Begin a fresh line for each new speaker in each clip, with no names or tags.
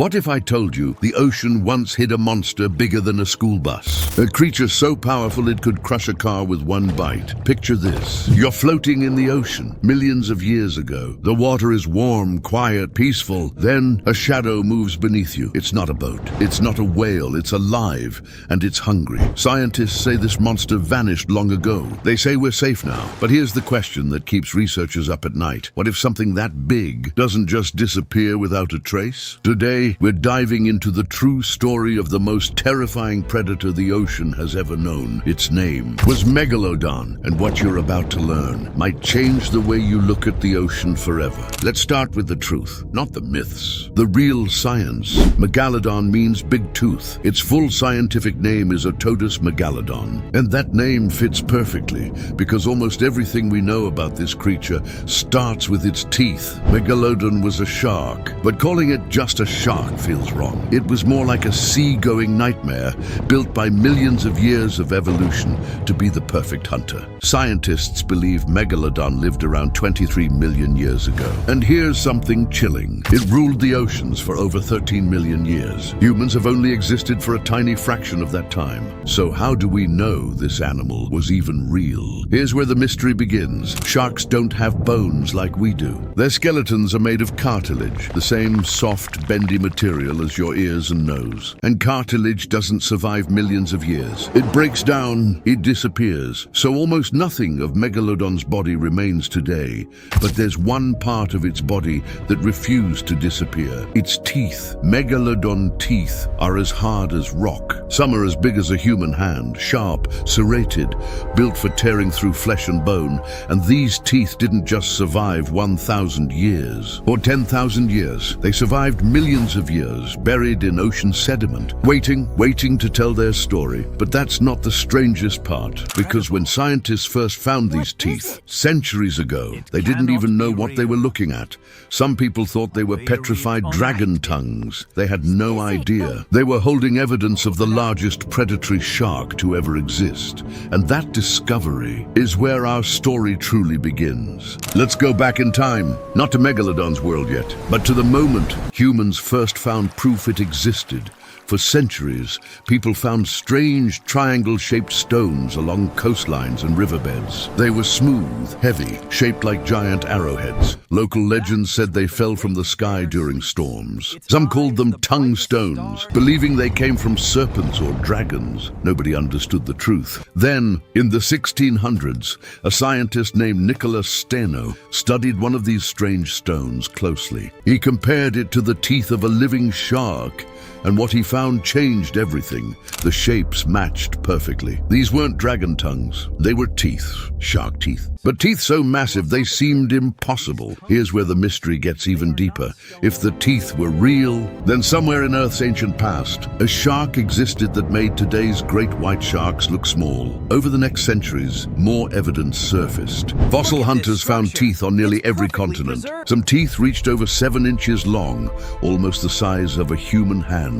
What if I told you the ocean once hid a monster bigger than a school bus? A creature so powerful it could crush a car with one bite. Picture this. You're floating in the ocean millions of years ago. The water is warm, quiet, peaceful. Then a shadow moves beneath you. It's not a boat. It's not a whale. It's alive and it's hungry. Scientists say this monster vanished long ago. They say we're safe now. But here's the question that keeps researchers up at night. What if something that big doesn't just disappear without a trace? Today, we're diving into the true story of the most terrifying predator the ocean has ever known. Its name was Megalodon, and what you're about to learn might change the way you look at the ocean forever. Let's start with the truth, not the myths. The real science. Megalodon means big tooth. Its full scientific name is Otodus megalodon, and that name fits perfectly because almost everything we know about this creature starts with its teeth. Megalodon was a shark, but calling it just a shark feels wrong. It was more like a sea-going nightmare built by millions of years of evolution to be the perfect hunter. Scientists believe Megalodon lived around 23 million years ago. And here's something chilling. It ruled the oceans for over 13 million years. Humans have only existed for a tiny fraction of that time. So how do we know this animal was even real? Here's where the mystery begins. Sharks don't have bones like we do. Their skeletons are made of cartilage, the same soft, bendy material as your ears and nose. And cartilage doesn't survive millions of years. It breaks down, it disappears. So almost nothing of Megalodon's body remains today. But there's one part of its body that refused to disappear. Its teeth. Megalodon teeth are as hard as rock. Some are as big as a human hand, sharp, serrated, built for tearing through flesh and bone. And these teeth didn't just survive 1,000 years or 10,000 years. They survived millions of years, buried in ocean sediment, waiting to tell their story. But that's not the strangest part, because when scientists first found these teeth, centuries ago, they didn't even know what they were looking at. Some people thought they were petrified dragon tongues. They had no idea. They were holding evidence of the largest predatory shark to ever exist. And that discovery is where our story truly begins. Let's go back in time, not to Megalodon's world yet, but to the moment humans first found proof it existed. For centuries, people found strange triangle-shaped stones along coastlines and riverbeds. They were smooth, heavy, shaped like giant arrowheads. Local legends said they fell from the sky during storms. Some called them tongue stones, believing they came from serpents or dragons. Nobody understood the truth. Then, in the 1600s, a scientist named Nicholas Steno studied one of these strange stones closely. He compared it to the teeth of a living shark, and what he found changed everything. The shapes matched perfectly. These weren't dragon tongues. They were teeth, shark teeth. But teeth so massive they seemed impossible. Here's where the mystery gets even deeper. If the teeth were real, then somewhere in Earth's ancient past, a shark existed that made today's great white sharks look small. Over the next centuries, more evidence surfaced. Fossil hunters found teeth on nearly every continent. Some teeth reached over 7 inches long, almost the size of a human hand.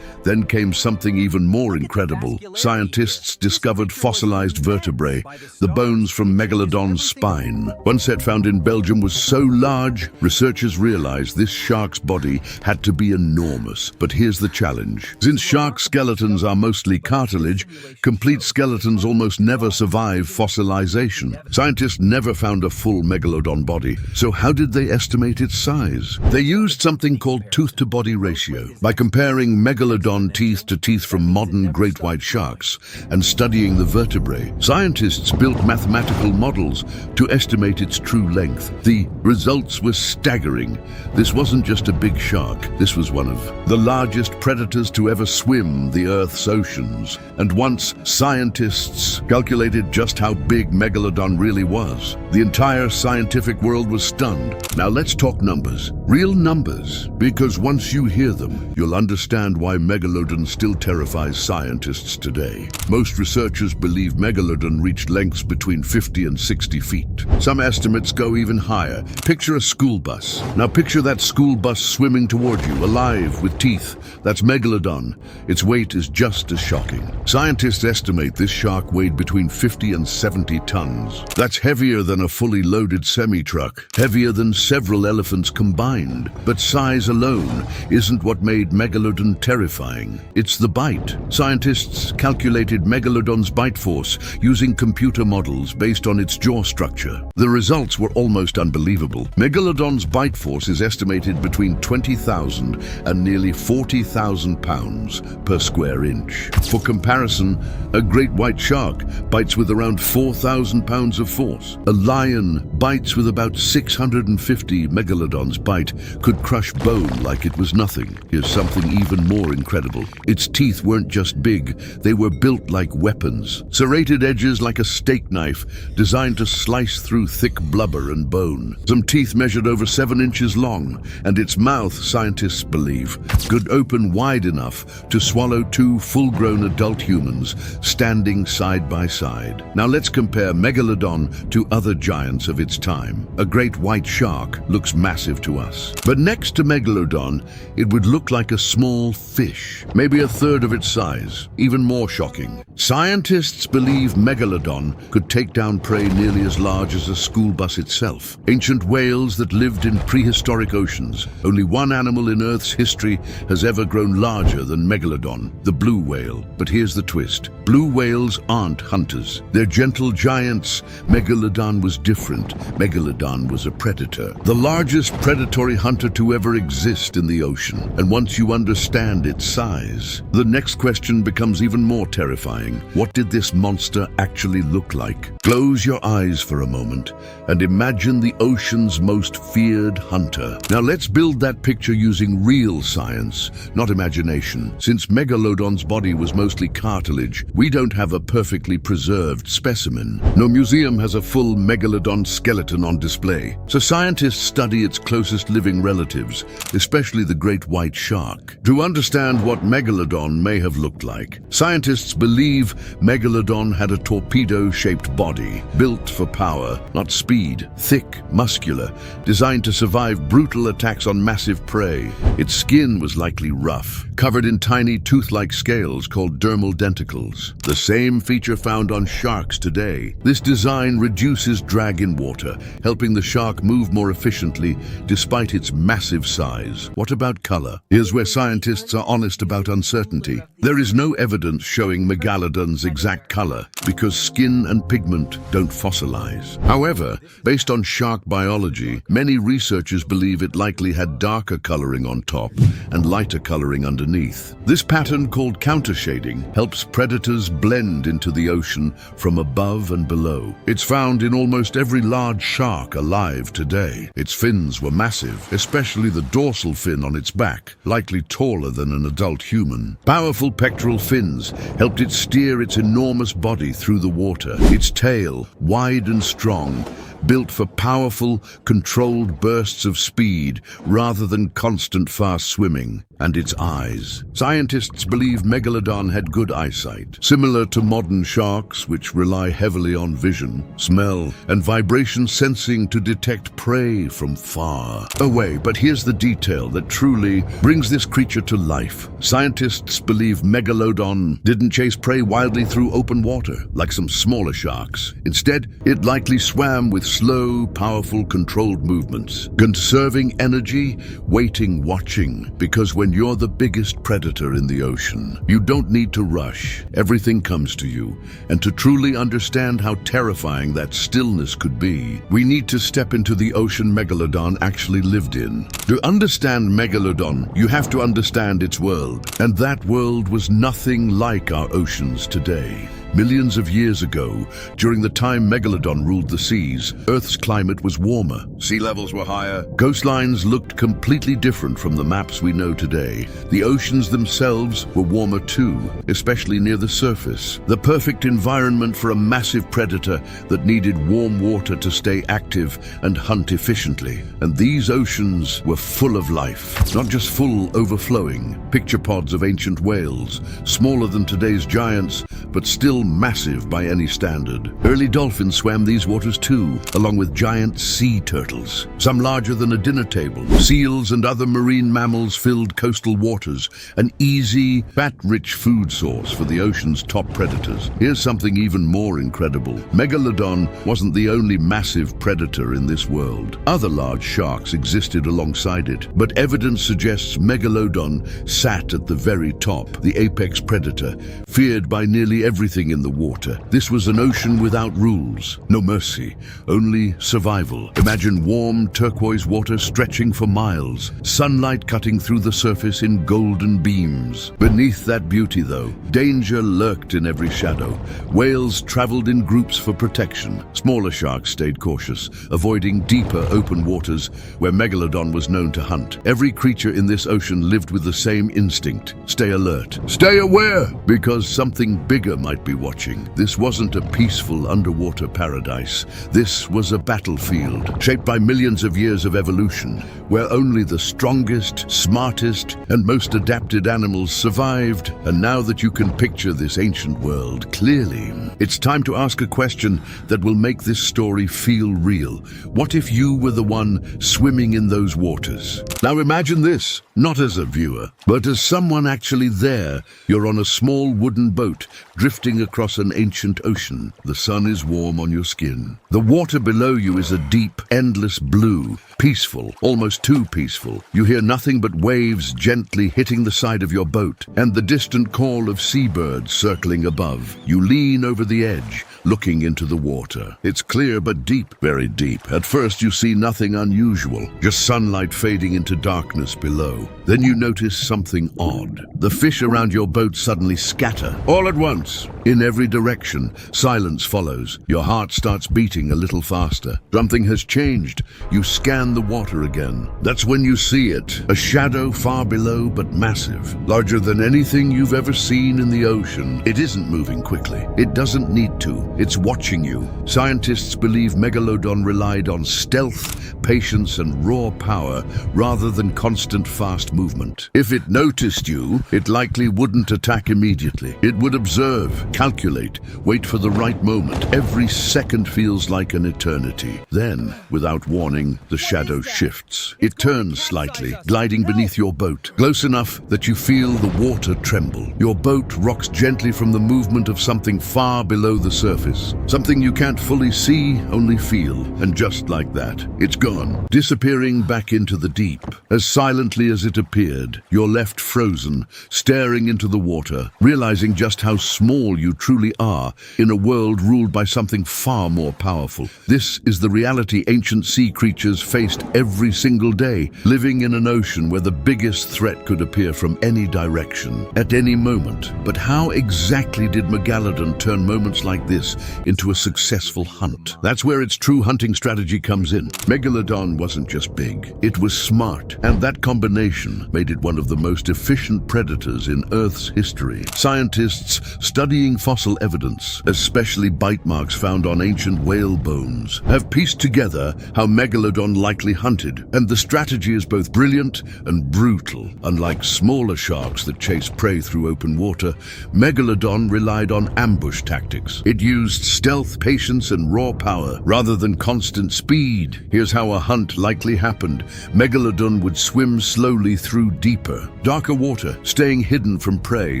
Then came something even more incredible. Scientists discovered fossilized vertebrae, the bones from Megalodon's spine. One set found in Belgium was so large, researchers realized this shark's body had to be enormous. But here's the challenge. Since shark skeletons are mostly cartilage, complete skeletons almost never survive fossilization. Scientists never found a full Megalodon body. So how did they estimate its size? They used something called tooth-to-body ratio. By comparing Megalodon teeth to teeth from modern great white sharks and studying the vertebrae, scientists built mathematical models to estimate its true length. The results were staggering. This wasn't just a big shark. This was one of the largest predators to ever swim the Earth's oceans. And once scientists calculated just how big Megalodon really was, the entire scientific world was stunned. Now let's talk numbers. Real numbers, because once you hear them, you'll understand understand why Megalodon still terrifies scientists today. Most researchers believe Megalodon reached lengths between 50 and 60 feet. Some estimates go even higher. Picture a school bus. Now picture that school bus swimming toward you, alive, with teeth. That's Megalodon. Its weight is just as shocking. Scientists estimate this shark weighed between 50 and 70 tons. That's heavier than a fully loaded semi-truck, heavier than several elephants combined. But size alone isn't what made Megalodon terrifying. It's the bite. Scientists calculated Megalodon's bite force using computer models based on its jaw structure. The results were almost unbelievable. Megalodon's bite force is estimated between 20,000 and nearly 40,000 pounds per square inch. For comparison, a great white shark bites with around 4,000 pounds of force. A lion bites with about 650. Megalodon's bite could crush bone like it was nothing. Here's something even more incredible. Its teeth weren't just big, they were built like weapons. Serrated edges like a steak knife, designed to slice through thick blubber and bone. Some teeth measured over 7 inches long, and its mouth, scientists believe, could open wide enough to swallow 2 full-grown adult humans standing side by side. Now let's compare Megalodon to other giants of its time. A great white shark looks massive to us, but next to Megalodon, it would look like a small fish, maybe a third of its size. Even more shocking, scientists believe Megalodon could take down prey nearly as large as a school bus itself. Ancient whales that lived in prehistoric oceans. Only one animal in Earth's history has ever grown larger than Megalodon, the blue whale. But here's the twist. Blue whales aren't hunters. They're gentle giants. Megalodon was different. Megalodon was a predator. The largest predatory hunter to ever exist in the ocean. And once you understand its size, the next question becomes even more terrifying. What did this monster actually look like? Close your eyes for a moment and imagine the ocean's most feared hunter. Now let's build that picture using real science, not imagination. Since Megalodon's body was mostly cartilage, we don't have a perfectly preserved specimen. No museum has a full Megalodon skeleton on display. So scientists study its closest living relatives, especially the great white shark. To understand what Megalodon may have looked like, scientists believe Megalodon had a torpedo-shaped body, built for power, not speed, thick, muscular, designed to survive brutal attacks on massive prey. Its skin was likely rough, covered in tiny tooth-like scales called dermal denticles, the same feature found on sharks today. This design reduces drag in water, helping the shark move more efficiently despite its massive size. What about color? Here's where scientists are honest about uncertainty. There is no evidence showing Megalodon's exact color because skin and pigment don't fossilize. However, based on shark biology, many researchers believe it likely had darker coloring on top and lighter coloring underneath. This pattern, called countershading, helps predators blend into the ocean from above and below. It's found in almost every large shark alive today. Its fins were massive, especially the dorsal fin on its back, likely taller than an adult human. Powerful pectoral fins helped it steer its enormous body through the water. Its tail, wide and strong, built for powerful, controlled bursts of speed rather than constant fast swimming. And its eyes. Scientists believe Megalodon had good eyesight, similar to modern sharks, which rely heavily on vision, smell, and vibration sensing to detect prey from far away. But here's the detail that truly brings this creature to life. Scientists believe Megalodon didn't chase prey wildly through open water, like some smaller sharks. Instead, it likely swam with slow, powerful, controlled movements, conserving energy, waiting, watching, because when you're the biggest predator in the ocean, you don't need to rush. Everything comes to you. And to truly understand how terrifying that stillness could be, we need to step into the ocean Megalodon actually lived in. To understand Megalodon, you have to understand its world. And that world was nothing like our oceans today. Millions of years ago, during the time Megalodon ruled the seas, Earth's climate was warmer. Sea levels were higher. Coastlines looked completely different from the maps we know today. The oceans themselves were warmer too, especially near the surface. The perfect environment for a massive predator that needed warm water to stay active and hunt efficiently. And these oceans were full of life, not just full, overflowing. Picture pods of ancient whales, smaller than today's giants, but still massive by any standard. Early dolphins swam these waters too, along with giant sea turtles, some larger than a dinner table. Seals and other marine mammals filled coastal waters, an easy, fat-rich food source for the ocean's top predators. Here's something even more incredible. Megalodon wasn't the only massive predator in this world. Other large sharks existed alongside it, but evidence suggests Megalodon sat at the very top, the apex predator, feared by nearly everything in the water. This was an ocean without rules, no mercy, only survival. Imagine warm turquoise water stretching for miles, sunlight cutting through the surface in golden beams. Beneath that beauty, though, danger lurked in every shadow. Whales traveled in groups for protection. Smaller sharks stayed cautious, avoiding deeper open waters where Megalodon was known to hunt. Every creature in this ocean lived with the same instinct: stay alert, stay aware, because something bigger might be watching. This wasn't a peaceful underwater paradise. This was a battlefield shaped by millions of years of evolution, where only the strongest, smartest, and most adapted animals survived. And now that you can picture this ancient world clearly, it's time to ask a question that will make this story feel real. What if you were the one swimming in those waters? Now imagine this, not as a viewer, but as someone actually there. You're on a small wooden boat, drifting across an ancient ocean. The sun is warm on your skin. The water below you is a deep, endless blue, peaceful, almost too peaceful. You hear nothing but waves gently hitting the side of your boat, and the distant call of seabirds circling above. You lean over the edge, looking into the water. It's clear but deep, very deep. At first you see nothing unusual, just sunlight fading into darkness below. Then you notice something odd. The fish around your boat suddenly scatter, all at once. In every direction, silence follows. Your heart starts beating a little faster. Something has changed. You scan the water again. That's when you see it. A shadow far below, but massive. Larger than anything you've ever seen in the ocean. It isn't moving quickly. It doesn't need to. It's watching you. Scientists believe Megalodon relied on stealth, patience, and raw power rather than constant fast movement. If it noticed you, it likely wouldn't attack immediately. It would observe, calculate, wait for the right moment. Every second feels like an eternity. Then, without warning, the shadow shifts. It turns slightly, gliding beneath your boat, close enough that you feel the water tremble. Your boat rocks gently from the movement of something far below the surface. Something you can't fully see, only feel. And just like that, it's gone, disappearing back into the deep. As silently as it appeared, you're left frozen, staring into the water, realizing just how small you truly are in a world ruled by something far more powerful. This is the reality ancient sea creatures faced every single day, living in an ocean where the biggest threat could appear from any direction, at any moment. But how exactly did Megalodon turn moments like this into a successful hunt? That's where its true hunting strategy comes in. Megalodon wasn't just big, it was smart, and that combination made it one of the most efficient predators in Earth's history. Scientists studying fossil evidence, especially bite marks found on ancient whale bones, have pieced together how Megalodon likely hunted, and the strategy is both brilliant and brutal. Unlike smaller sharks that chase prey through open water, Megalodon relied on ambush tactics. It used stealth, patience, and raw power rather than constant speed. Here's how a hunt likely happened. Megalodon would swim slowly through deeper, darker water, staying hidden from prey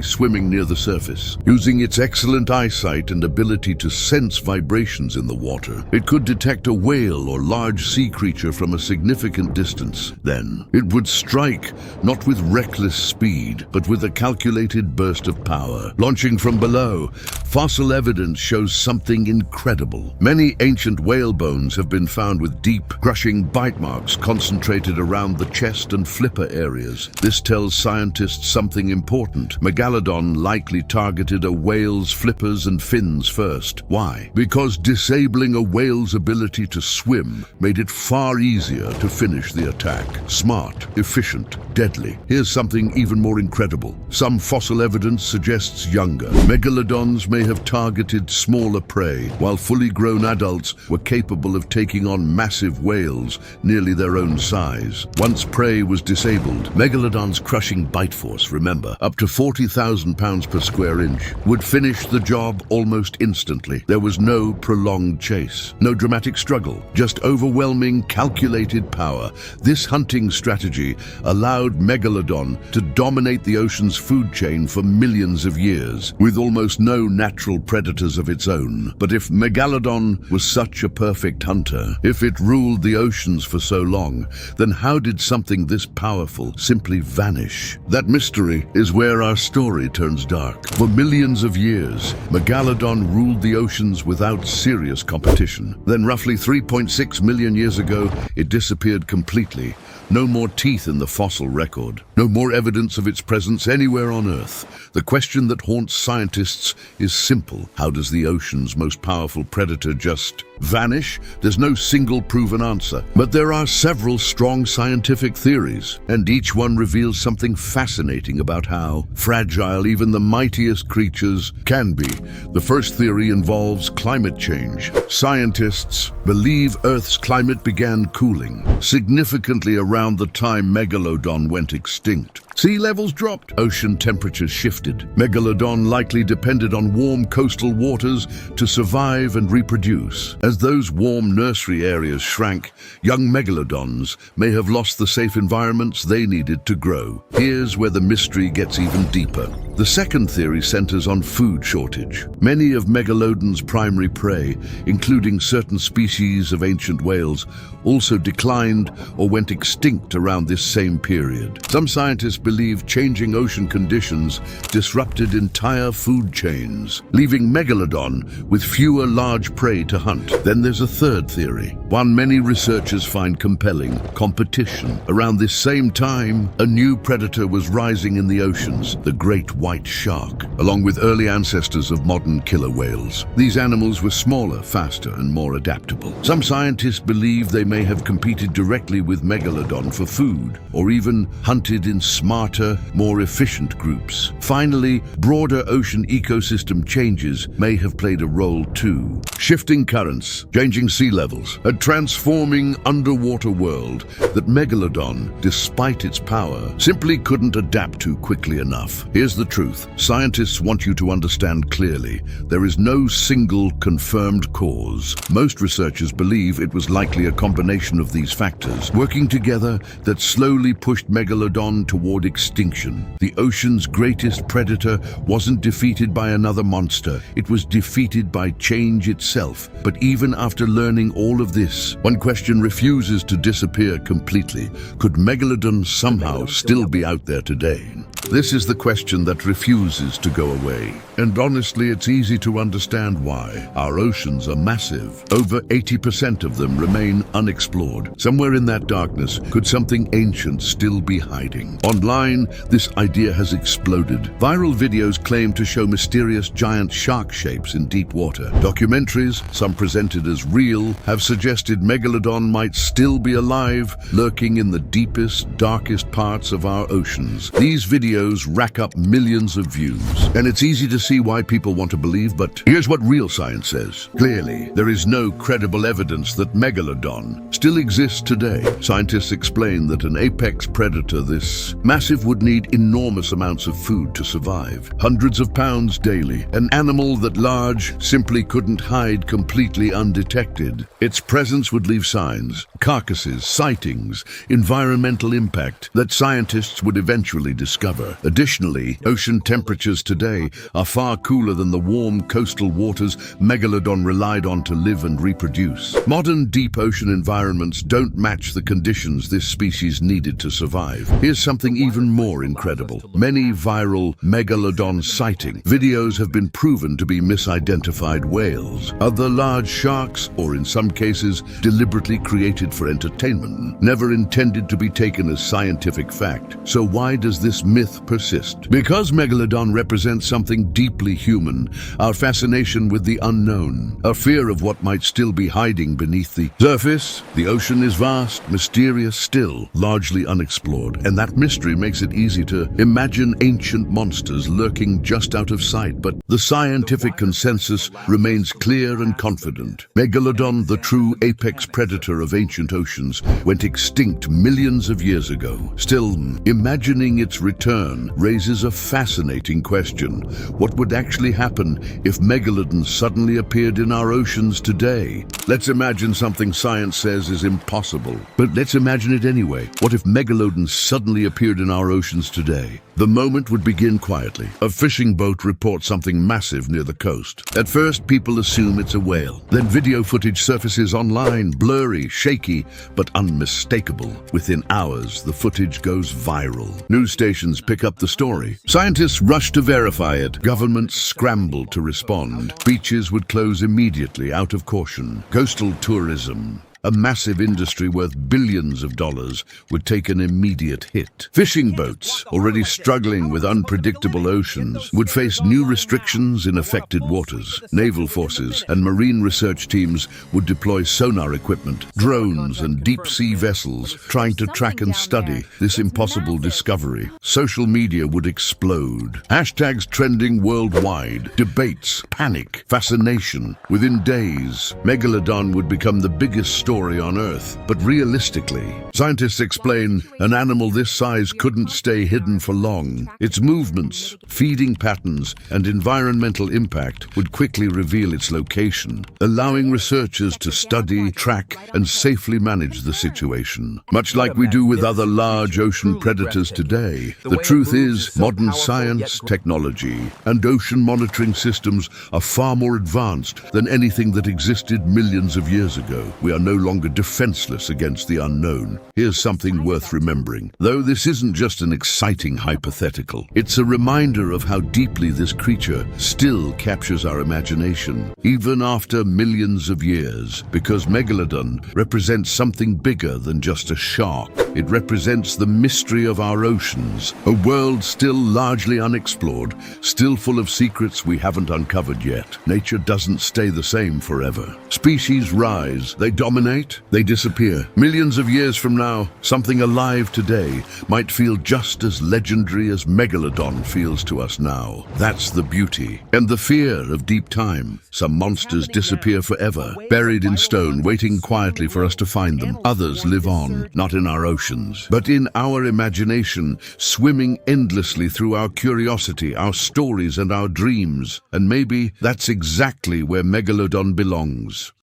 swimming near the surface. Using its excellent eyesight and ability to sense vibrations in the water, it could detect a whale or large sea creature from from a significant distance. Then it would strike, not with reckless speed, but with a calculated burst of power. Launching from below, fossil evidence shows something incredible. Many ancient whale bones have been found with deep, crushing bite marks concentrated around the chest and flipper areas. This tells scientists something important. Megalodon likely targeted a whale's flippers and fins first. Why? Because disabling a whale's ability to swim made it far easier to finish the attack. Smart, efficient, deadly. Here's something even more incredible. Some fossil evidence suggests younger. Megalodons may have targeted smaller prey, while fully grown adults were capable of taking on massive whales nearly their own size. Once prey was disabled, Megalodon's crushing bite force, remember, up to 40,000 pounds per square inch, would finish the job almost instantly. There was no prolonged chase, no dramatic struggle, just overwhelming, calculated power. This hunting strategy allowed Megalodon to dominate the ocean's food chain for millions of years, with almost no natural predators of its own. But if Megalodon was such a perfect hunter, if it ruled the oceans for so long, then how did something this powerful simply vanish? That mystery is where our story turns dark. For millions of years, Megalodon ruled the oceans without serious competition. Then roughly 3.6 million years ago, it disappeared completely. No more teeth in the fossil record. No more evidence of its presence anywhere on Earth. The question that haunts scientists is simple. How does the ocean's most powerful predator just vanish? There's no single proven answer. But there are several strong scientific theories, and each one reveals something fascinating about how fragile even the mightiest creatures can be. The first theory involves climate change. Scientists believe Earth's climate began cooling significantly around the time Megalodon went extinct. Sea levels dropped, ocean temperatures shifted. Megalodon likely depended on warm coastal waters to survive and reproduce. As those warm nursery areas shrank, young megalodons may have lost the safe environments they needed to grow. Here's where the mystery gets even deeper. The second theory centers on food shortage. Many of Megalodon's primary prey, including certain species of ancient whales, also declined or went extinct around this same period. Some scientists believe changing ocean conditions disrupted entire food chains, leaving Megalodon with fewer large prey to hunt. Then there's a third theory, one many researchers find compelling: competition. Around this same time, a new predator was rising in the oceans, the great white shark, along with early ancestors of modern killer whales. These animals were smaller, faster, and more adaptable. Some scientists believe they may have competed directly with Megalodon for food, or even hunted in smarter, more efficient groups. Finally, broader ocean ecosystem changes may have played a role too. Shifting currents, changing sea levels, a transforming underwater world that Megalodon, despite its power, simply couldn't adapt to quickly enough. Here's the truth. Scientists want you to understand clearly. There is no single confirmed cause. Most researchers believe it was likely a combination of these factors, working together, that slowly pushed Megalodon toward extinction. The ocean's greatest predator wasn't defeated by another monster. It was defeated by change itself. But even after learning all of this, one question refuses to disappear completely. Could Megalodon somehow still be out there today? This is the question that refuses to go away. And honestly, it's easy to understand why. Our oceans are massive. Over 80% of them remain unexplored. Somewhere in that darkness, could something ancient still be hiding? Online, this idea has exploded. Viral videos claim to show mysterious giant shark shapes in deep water. Documentaries, some presented as real, have suggested Megalodon might still be alive, lurking in the deepest, darkest parts of our oceans. These videos rack up millions of views, and it's easy to see why people want to believe, but here's what real science says. Clearly, there is no credible evidence that Megalodon still exists today. Scientists explain that an apex predator this massive would need enormous amounts of food to survive, hundreds of pounds daily. An animal that large simply couldn't hide completely undetected. Its presence would leave signs, carcasses, sightings, environmental impact that scientists would eventually discover. ever. Additionally, ocean temperatures today are far cooler than the warm coastal waters Megalodon relied on to live and reproduce. Modern deep ocean environments don't match the conditions this species needed to survive. Here's something even more incredible. Many viral Megalodon sighting videos have been proven to be misidentified whales, other large sharks, or in some cases, deliberately created for entertainment, never intended to be taken as scientific fact. So why does this myth persist? Because Megalodon represents something deeply human, our fascination with the unknown, a fear of what might still be hiding beneath the surface. The ocean is vast, mysterious, still largely unexplored, and that mystery makes it easy to imagine ancient monsters lurking just out of sight. But the scientific consensus remains clear and confident. Megalodon, the true apex predator of ancient oceans, went extinct millions of years ago. Still, imagining its return raises a fascinating question. What would actually happen if Megalodon suddenly appeared in our oceans today? Let's imagine something science says is impossible, but let's imagine it anyway. What if Megalodon suddenly appeared in our oceans today? The moment would begin quietly. A fishing boat reports something massive near the coast. At first, people assume it's a whale. Then video footage surfaces online, blurry, shaky, but unmistakable. Within hours, the footage goes viral. News stations pick up the story. Scientists rush to verify it. Governments scramble to respond. Beaches would close immediately out of caution. Coastal tourism, a massive industry worth billions of dollars, would take an immediate hit. Fishing boats, already struggling with unpredictable oceans, would face new restrictions in affected waters. Naval forces and marine research teams would deploy sonar equipment, drones, and deep-sea vessels trying to track and study this impossible discovery. Social media would explode. Hashtags trending worldwide. Debates, panic, fascination. Within days, Megalodon would become the biggest story on Earth. But realistically, scientists explain an animal this size couldn't stay hidden for long. Its movements, feeding patterns, and environmental impact would quickly reveal its location, allowing researchers to study, track, and safely manage the situation. Much like we do with other large ocean predators today, the truth is modern science, technology, and ocean monitoring systems are far more advanced than anything that existed millions of years ago. We are no longer defenseless against the unknown. Here's something worth remembering. Though this isn't just an exciting hypothetical, it's a reminder of how deeply this creature still captures our imagination, even after millions of years, because Megalodon represents something bigger than just a shark. It represents the mystery of our oceans, a world still largely unexplored, still full of secrets we haven't uncovered yet. Nature doesn't stay the same forever. Species rise, they dominate, they disappear. Millions of years from now, something alive today might feel just as legendary as Megalodon feels to us now. That's the beauty and the fear of deep time. Some monsters disappear forever, buried in stone, waiting quietly for us to find them. Others live on, not in our oceans, but in our imagination, swimming endlessly through our curiosity, our stories, and our dreams. And maybe that's exactly where Megalodon belongs.